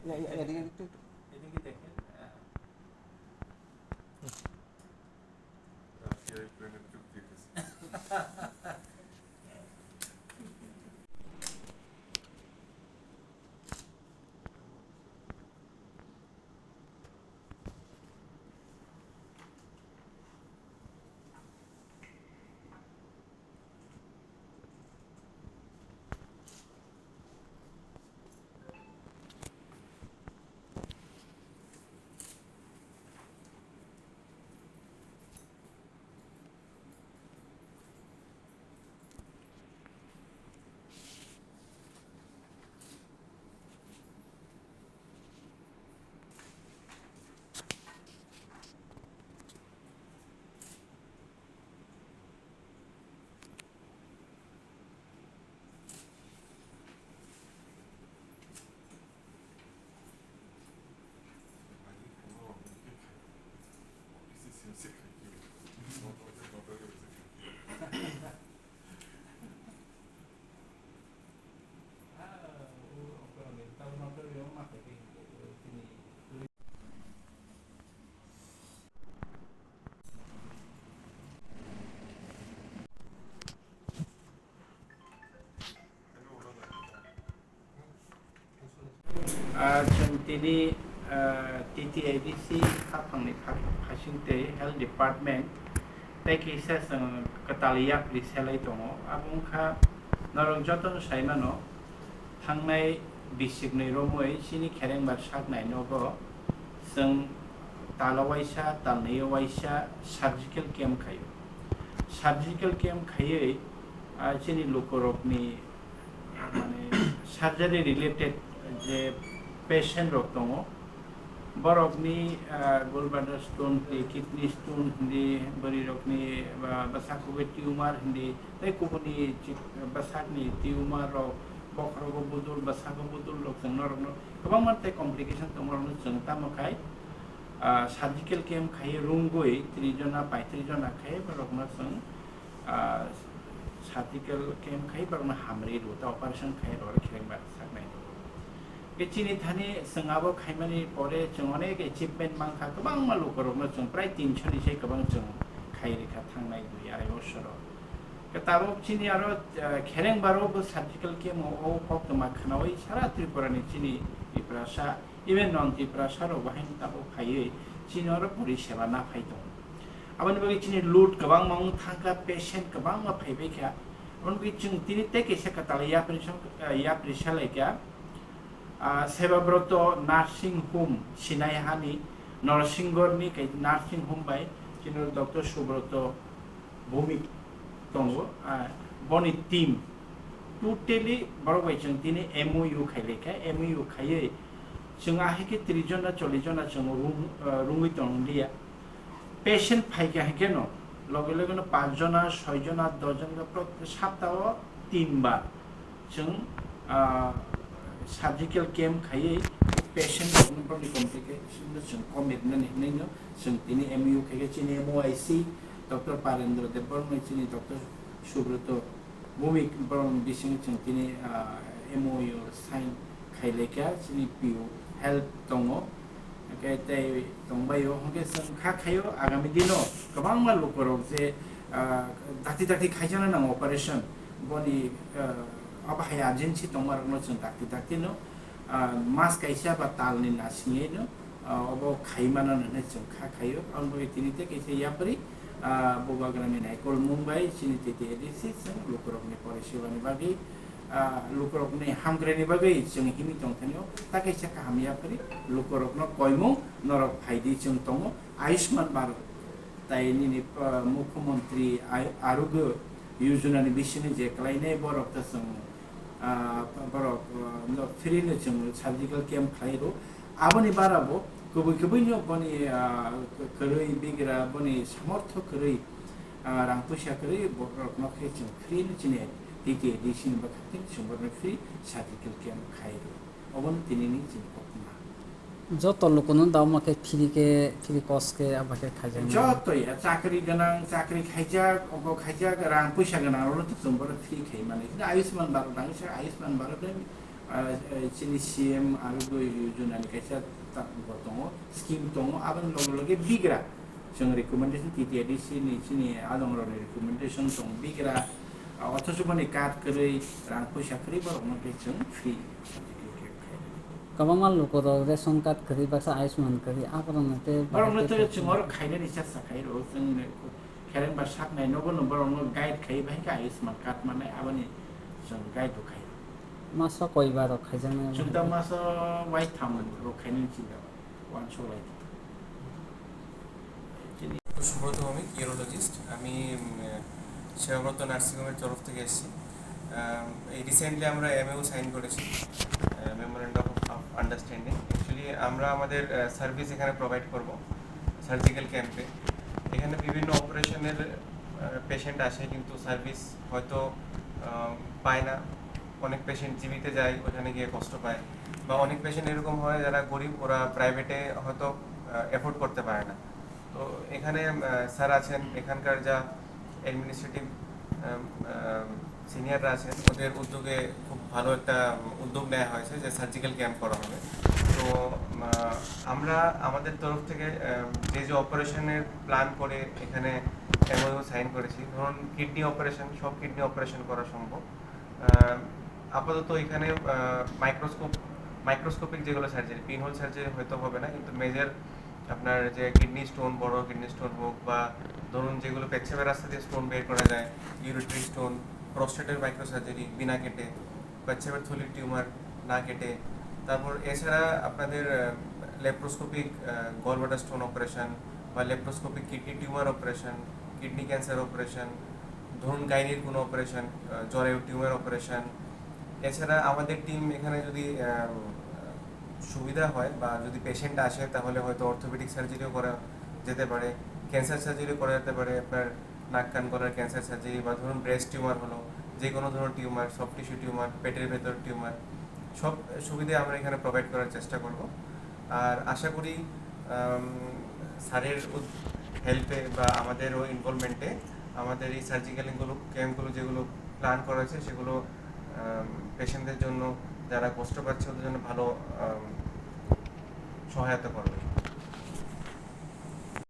এদিকে একটু এদিকে দেখেন রাশিয়া ইউক্রেনের চুক্তি হয়েছে जों दिनै TTIDC खाफांनि फारसेंते हेल्थ डिपार्टमेंट ताइकेसा जों कतालिया रिसेलाय दङ आबुंखा नरं जतन साइमानो थांनाय बिसिगनै रोमै सिनि खेरेंबार सागनाय नगो जों तालावाइसा तालनैवाइसा सार्जिकल केम्प खायो सार्जिकल केम्प खायै सिनि लुकुरकनि माने सार्जारि रिलेटेड जे पेशेंट रक दङ बरकनि gallbladder stone kidney stone Hindi बरि रकनि बसाखौबो टिउमार हिंदी तै कुबनि बसाखनि टिउमार रक बखरगो बुदुल बसाखौ बुदुल रक जों नरन गोबां मानते कम्प्लिकेशन दङरनो जों तामखाय सार्जिकल केम्प खायो रुंगुय 3 जना 35 जना खायो बरकना जों सार्जिकल केम्प खायो बरकना हामरि रुता ऑपरेशन खायो र खेरेंबार सागनाय केचिनि थानी संगाबो खायमानि परे जों अनेक एचिवमेन्ट मांखा गोबां मालु करबनो जों प्राय 300 निसे गोबां जों खायरिखा थांनाय दुइ आरो बोसोर कताबो चिनि आरो खेरेंबारावबो सार्जिकल केम्प ओ फक्तमा खानावै सारा त्रिपुरानि चिनि इप्रासा इभेन नन त्रिपुरासा रो बाहाय ताबो खायै चिनि आरो परिसेवा ना फायदो आबनि बगै चिनि लुट गोबां मां थांका पेशेंट गोबां मा फायबायखा उनबि जों दिनि तेकेसे कतालिया प्रिसालायका सेवाब्रत नार्सिं होम सिनायहानि नरसिंगरनि नार्सिं होम बाय जिनो डॉक्टर सुब्रत भूमिक दङ बनि टीम टोटली बरबाय जों दिनै एमओयू खायलेखा एमओयू खायै जों आहिके 30 जना 40 जना जों रुंगै दंलिया पेशेंट फायका हेकेन लगे लगेनो 5 जना 6 जना 10 जना प्रति सप्ताह 3 बार जों सार्जिकल केम्प खायै पेशेंट फोरनि कम्प्लिकेशन जों कमिटमेन्ट हिनैनो जों दिनै एमओयू खायै चिनि एमओआईसी डॉक्टर पारेंद्र देवबर्मा चिनि डॉक्टर सुब्रत भूमिक बरं बिसिं जों दिनै एमओयू साइन खायलेका चिनि पिओ हेल्थ दङ केतै दंबायो हके जों खायो आगामी दिनो गोबां मालु करब जे दाखि खायजानो नांगौ ऑपरेशन बनि अब हाय अर्जेन्सी दंमारनो जों दाक्तिनो मास कैसा बा तालनि नासिङैनो अब खायमाना होननानै जों खायो आंबो इतिनिते कैसे यापरि बबाग्रामि नायकल मुंबाइ सिनिते एडिसि जों लुकुरकनि परिसेवानि बागै लुकुरकनि हामग्रेनि बागै जों हिमि दंथानियाव ता कैसे काहामियापरि लुकुरकनो कयमु नरक फायदि जों दङ आयुष्मान भारत ताइनि मुख्यमंत्री आरोग्य योजनानि बिसिनि जे क्लाइनाय बरक जों बरक फ्रीनो जों सार्जिकल केम्प खायरो आबनि बाराबो गुबै बनि करै बिग्रा बनि समर्थ करै रां पैसा करै बरकनो जों फ्रीनो चिने TT addition बखातिन सुबरनो free surgical Kemp खायरो अबन दिनैनि जों जत लोकनो दाउमाके फ्री कस के आबाके खायजां जतय चाकरी गोनां चाकरी खायजा अगो खायजा रां पैसा गोनां र जों बर फ्री खाय माने आयुष्मान भारत आयुष्मान भारत sini CM आरो योजनानि खायसे दङ स्किम दङ आरो लगे लगे बिग्रा जों रिकमेन्डेसन TTID sini आदंरनि रिकमेन्डेसन दं बिग्रा अथच माने काट करै रां पैसा करै बरं जों फ्रि kabangma lukoro ration card kari baksa ayushman kari akorong te बरं तो जों खायनो रिसार्च खायो र जों खेरेंबार साकनाय नबो बरं गाइड खायो बाय का आयुष्मान कार्ड माने आबानि जों गाइड खायो masa koiba rok khaijana जों दा मास वाइट थामन र खायनो चिन्ता वान सो वाइट সুব্রত ভৌমিক ইউরোলজিস্ট আমি সেবাব্রত নার্সিংহোমের তরফ থেকে এসেছি এই রিসেন্টলি আমরা এমএও সাইন করেছি মেমোরেন্ডাম অফ আন্ডারস্ট্যান্ডিং অ্যাকচুয়ালি আমরা আমাদের সার্ভিস এখানে প্রোভাইড করব সার্জিক্যাল ক্যাম্পে এখানে বিভিন্ন অপারেশনের পেশেন্ট আসে কিন্তু সার্ভিস হয়তো পায় না অনেক পেশেন্ট জীবিতে যায় ওখানে গিয়ে কষ্ট পায় বা অনেক পেশেন্ট এরকম হয় যারা গরিব ওরা প্রাইভেটে হয়তো এফোর্ড করতে পারে না তো এখানে স্যার আছেন এখানকার যা অ্যাডমিনিস্ট্রেটিভ সিনিয়ররা আছেন ওদের উদ্যোগে খুব ভালো একটা উদ্যোগ নেওয়া হয়েছে যে সার্জিক্যাল ক্যাম্প করা হবে তো আমরা আমাদের তরফ থেকে যে অপারেশনের প্ল্যান করে এখানে এমওইউ সাইন করেছি ধরুন কিডনি অপারেশন সব কিডনি অপারেশন করা সম্ভব আপাতত এখানে মাইক্রোস্কোপিক যেগুলো সার্জারি পিনহোল সার্জারি হয়তো হবে না কিন্তু মেজর আপনার যে কিডনি স্টোন বড় কিডনি স্টোন হোক বা ধরুন যেগুলো পেচ্ছাপের রাস্তা দিয়ে স্টোন বের করা যায় ইউরিটারি স্টোন প্রস্টেটের মাইক্রো সার্জারি বিনা কেটে পেচ্ছাপের থলির টিউমার না কেটে তারপর এছাড়া আপনাদের লেপ্রোস্কোপিক গলব্লাডার স্টোন অপারেশন বা laparoscopic kidney tumour operation kidney cancer operation ধরুন গাইনির কোনো অপারেশন জ্বরের টিউমার অপারেশন এছাড়া আমাদের টিম এখানে যদি সুবিধা হয় বা যদি পেশেন্ট আসে তাহলে হয়তো অর্থোপেডিক সার্জারিও করা যেতে পারে ক্যান্সার সার্জারিও করা যেতে পারে আপনার নাক কান গলার ক্যান্সার সার্জারি বা ধরুন ব্রেস্ট টিউমার হলো যে কোনো ধরনের টিউমার সফট টিস্যু টিউমার পেটের ভেতর টিউমার সব সুবিধা আমরা এখানে প্রোভাইড করার চেষ্টা করব আর আশা করি স্যারের হেল্পে বা আমাদেরও ইনভলভমেন্টে আমাদের এই সার্জিক্যাল ক্যাম্পগুলো যেগুলো প্ল্যান করা হয়েছে সেগুলো পেশেন্টদের জন্য যারা কষ্ট পাচ্ছে ওদের জন্য ভালো সহায়তা করবে